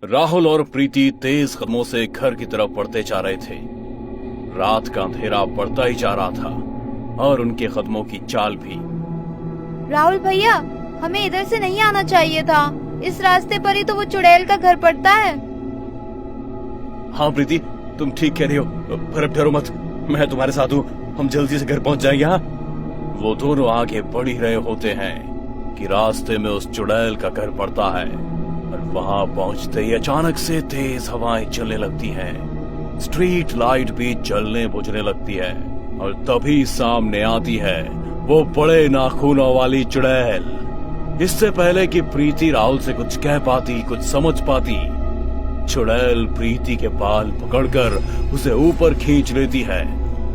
राहुल और प्रीति तेज कदमों से घर की तरफ बढ़ते जा रहे थे। रात का अंधेरा बढ़ता ही जा रहा था और उनके कदमों की चाल भी। राहुल भैया, हमें इधर से नहीं आना चाहिए था। इस रास्ते पर ही तो वो चुड़ैल का घर पड़ता है। हाँ प्रीति, तुम ठीक कह रही हो, पर अब डरो मत, मैं तुम्हारे साथ हूँ। हम जल्दी से घर पहुँच जाएंगे। हाँ, वो दोनों आगे बढ़ ही रहे होते हैं कि रास्ते में उस चुड़ैल का घर पड़ता है और वहाँ पहुँचते ही अचानक से तेज हवाएं चलने लगती हैं। स्ट्रीट लाइट भी जलने बुझने लगती है और तभी सामने आती है वो बड़े नाखूनों वाली चुड़ैल। इससे पहले कि प्रीति राहुल से कुछ कह पाती, कुछ समझ पाती, चुड़ैल प्रीति के बाल पकड़कर उसे ऊपर खींच लेती है।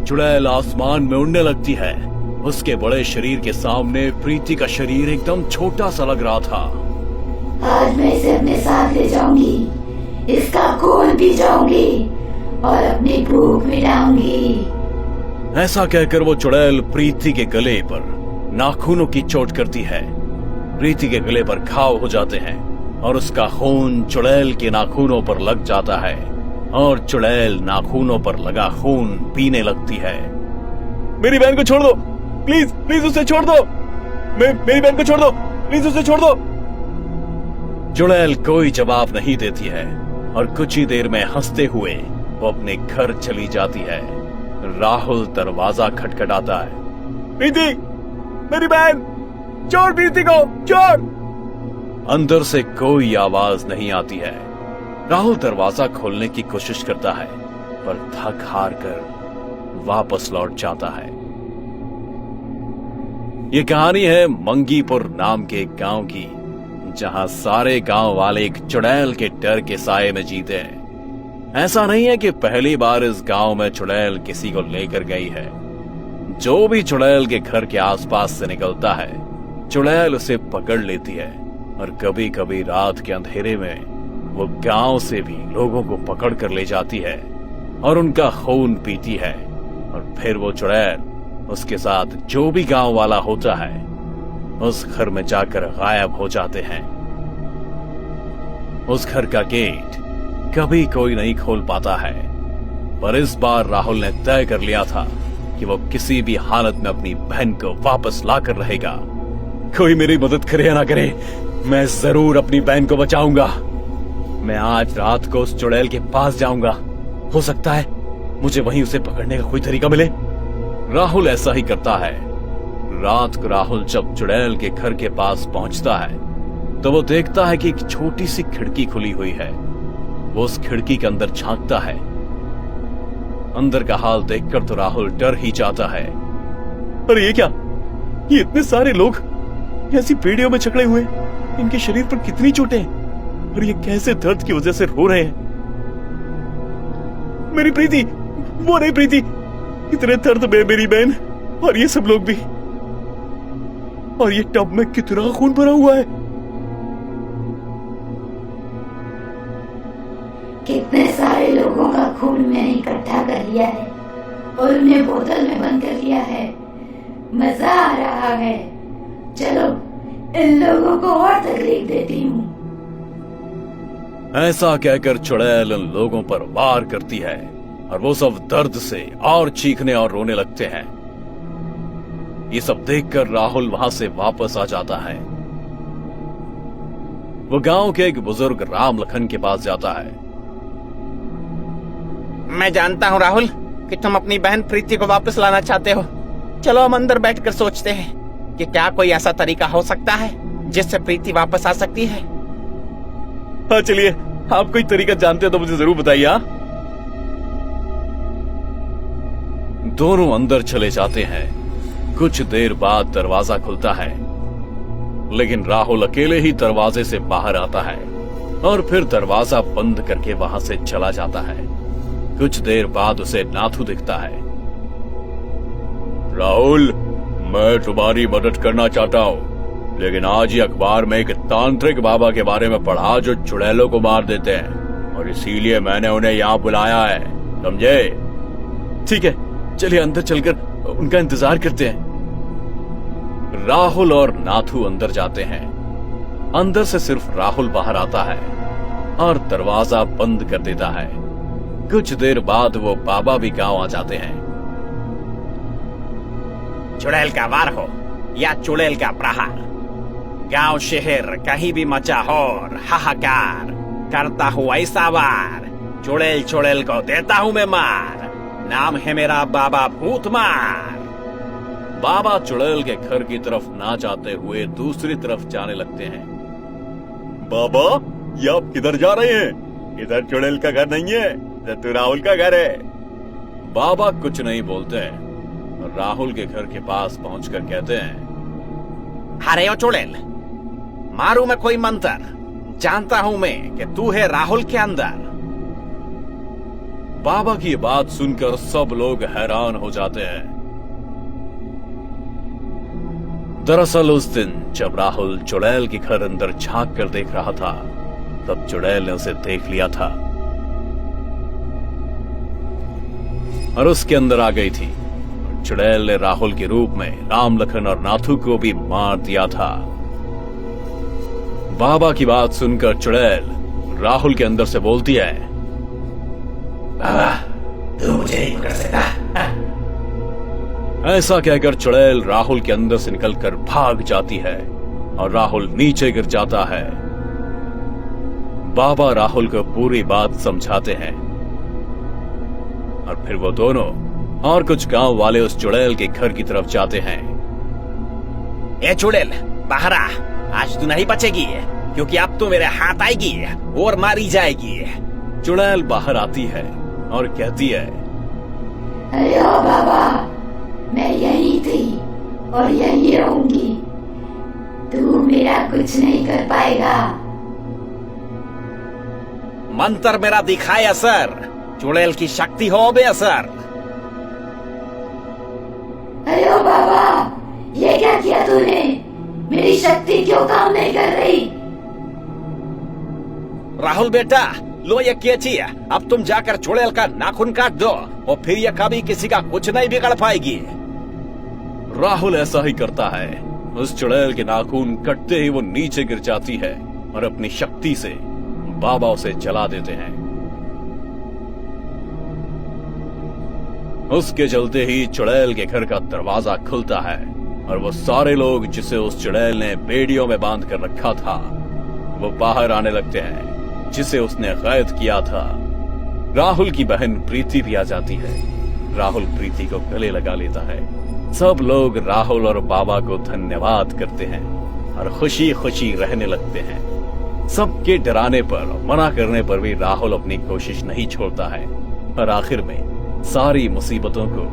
चुड़ैल आसमान में उड़ने लगती है। उसके बड़े शरीर के सामने प्रीति का शरीर एकदम छोटा सा लग रहा था। आज मैं इसे अपने साथ ले जाऊंगी, इसका खून पी जाऊंगी और अपनी भूख मिटाऊंगी। ऐसा कहकर वो चुड़ैल प्रीति के गले पर नाखूनों की चोट करती है। प्रीति के गले पर घाव हो जाते हैं और उसका खून चुड़ैल के नाखूनों पर लग जाता है और चुड़ैल नाखूनों पर लगा खून पीने लगती है। मेरी बहन को छोड़ दो, प्लीज प्लीज उसे छोड़ दो। मेरी बहन को छोड़ दो, प्लीज उसे छोड़ दो। चुड़ैल कोई जवाब नहीं देती है और कुछ ही देर में हंसते हुए वो अपने घर चली जाती है। राहुल दरवाजा खटखटाता है। प्रीति, मेरी बहन, छोड़ प्रीति को, छोड़। अंदर से कोई आवाज नहीं आती है। राहुल दरवाजा खोलने की कोशिश करता है पर थक हार कर वापस लौट जाता है। ये कहानी है मंगीपुर नाम के एक गांव की, जहां सारे गांव वाले एक चुड़ैल के डर के साए में जीते हैं। ऐसा नहीं है कि पहली बार इस गांव में चुड़ैल किसी को लेकर गई है। जो भी चुड़ैल के घर के आसपास से निकलता है, चुड़ैल उसे पकड़ लेती है और कभी कभी रात के अंधेरे में वो गांव से भी लोगों को पकड़ कर ले जाती है और उनका खून पीती है। और फिर वो चुड़ैल उसके साथ जो भी गांव वाला होता है उस घर में जाकर गायब हो जाते हैं। उस घर का गेट कभी कोई नहीं खोल पाता है, पर इस बार राहुल ने तय कर लिया था कि वो किसी भी हालत में अपनी बहन को वापस लाकर रहेगा। कोई मेरी मदद करे या ना करे, मैं जरूर अपनी बहन को बचाऊंगा। मैं आज रात को उस चुड़ैल के पास जाऊंगा। हो सकता है मुझे वहीं उसे पकड़ने का कोई तरीका मिले। राहुल ऐसा ही करता है। रात को राहुल जब चुड़ैल के घर के पास पहुंचता है तो वो देखता है कि एक छोटी सी खिड़की खुली हुई है। वो उस खिड़की के अंदर झांकता है। अंदर का हाल देखकर तो राहुल डर ही जाता है। अरे ये क्या, ये इतने सारे लोग ऐसी पीढ़ियों में जकड़े हुए, इनके शरीर पर कितनी चोटें और ये कैसे दर्द की वजह से रो रहे हैं। मेरी प्रीति, वो नहीं प्रीति, इतने दर्द में मेरी बहन और ये सब लोग भी, और ये टब में कितना खून भरा हुआ है। कितने सारे लोगों का खून मैंने इकट्ठा कर लिया है और उन्हें बोतल में बंद कर लिया है। मजा आ रहा है। चलो इन लोगों को और तकलीफ देती हूँ। ऐसा कहकर चुड़ैल उन लोगों पर वार करती है और वो सब दर्द से और चीखने और रोने लगते हैं। ये सब देखकर राहुल वहां से वापस आ जाता है। वो गांव के एक बुजुर्ग राम लखन के पास जाता है। मैं जानता हूँ राहुल कि तुम अपनी बहन प्रीति को वापस लाना चाहते हो। चलो हम अंदर बैठकर सोचते हैं कि क्या कोई ऐसा तरीका हो सकता है जिससे प्रीति वापस आ सकती है। हाँ चलिए, आप कोई तरीका जानते हो तो मुझे जरूर बताइए। हाँ, दोनों अंदर चले जाते हैं। कुछ देर बाद दरवाजा खुलता है, लेकिन राहुल अकेले ही दरवाजे से बाहर आता है और फिर दरवाजा बंद करके वहां से चला जाता है। कुछ देर बाद उसे नाथू दिखता है। राहुल, मैं तुम्हारी मदद करना चाहता हूँ, लेकिन आज ही अखबार में एक तांत्रिक बाबा के बारे में पढ़ा जो चुड़ैलों को मार देते हैं और इसीलिए मैंने उन्हें यहाँ बुलाया है, समझे? ठीक है, चलिए अंदर चलकर उनका इंतजार करते हैं। राहुल और नाथू अंदर जाते हैं। अंदर से सिर्फ राहुल बाहर आता है और दरवाजा बंद कर देता है। कुछ देर बाद वो बाबा भी गांव आ जाते हैं। चुड़ैल का वार हो या चुड़ैल का प्रहार, गांव शहर कहीं भी मचा हो हाहाकार, करता हूँ ऐसा वार, चुड़ैल चुड़ैल को देता हूँ मैं मार, नाम है मेरा बाबा भूतमार। बाबा चुड़ैल के घर की तरफ ना जाते हुए दूसरी तरफ जाने लगते हैं। बाबा, ये आप किधर जा रहे हैं? इधर चुड़ैल का घर नहीं है, इधर तो राहुल का घर है। बाबा कुछ नहीं बोलते हैं। राहुल के घर के पास पहुंचकर कहते हैं, अरे ओ चुड़ैल, मारू मैं कोई मंत्र, जानता हूं मैं कि तू है राहुल के अंदर। बाबा की बात सुनकर सब लोग हैरान हो जाते हैं। दरअसल उस दिन जब राहुल चुड़ैल के घर अंदर झांक कर देख रहा था, तब चुड़ैल ने उसे देख लिया था और उसके अंदर आ गई थी। चुड़ैल ने राहुल के रूप में राम, लखन और नाथू को भी मार दिया था। बाबा की बात सुनकर चुड़ैल राहुल के अंदर से बोलती है, बाबा तू मुझे नहीं पकड़ सकता। ऐसा कहकर चुड़ैल राहुल के अंदर से निकलकर भाग जाती है और राहुल नीचे गिर जाता है। बाबा राहुल को पूरी बात समझाते हैं और फिर वो दोनों और कुछ गांव वाले उस चुड़ैल के घर की तरफ जाते हैं। ए चुड़ैल, बाहर आ, आज तू नहीं बचेगी, क्योंकि अब तो मेरे हाथ आएगी और मारी जाएगी। चुड़ैल बाहर आती है और कहती है, अरे ओ बाबा, मैं यही थी और यही रहूंगी, तू मेरा कुछ नहीं कर पाएगा। मंत्र मेरा दिखाए असर, चुड़ैल की शक्ति हो बेअसर। अरे ओ बाबा, ये क्या किया तूने? मेरी शक्ति क्यों काम नहीं कर रही? राहुल बेटा, लो ये कैची, अब तुम जाकर चुड़ैल का नाखून काट दो और फिर ये कभी किसी का कुछ नहीं बिगड़ पाएगी। राहुल ऐसा ही करता है। उस चुड़ैल के नाखून कटते ही वो नीचे गिर जाती है और अपनी शक्ति से बाबा उसे जला देते हैं। उसके चलते ही चुड़ैल के घर का दरवाजा खुलता है और वो सारे लोग जिसे उस चुड़ैल ने बेड़ियों में बांध कर रखा था, वो बाहर आने लगते हैं, जिसे उसने कैद किया था। राहुल की बहन प्रीति भी आ जाती है। राहुल प्रीति को गले लगा लेता है। सब लोग राहुल और बाबा को धन्यवाद करते हैं और खुशी खुशी रहने लगते हैं। सबके डराने पर, मना करने पर भी राहुल अपनी कोशिश नहीं छोड़ता है और आखिर में सारी मुसीबतों को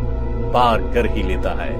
पार कर ही लेता है।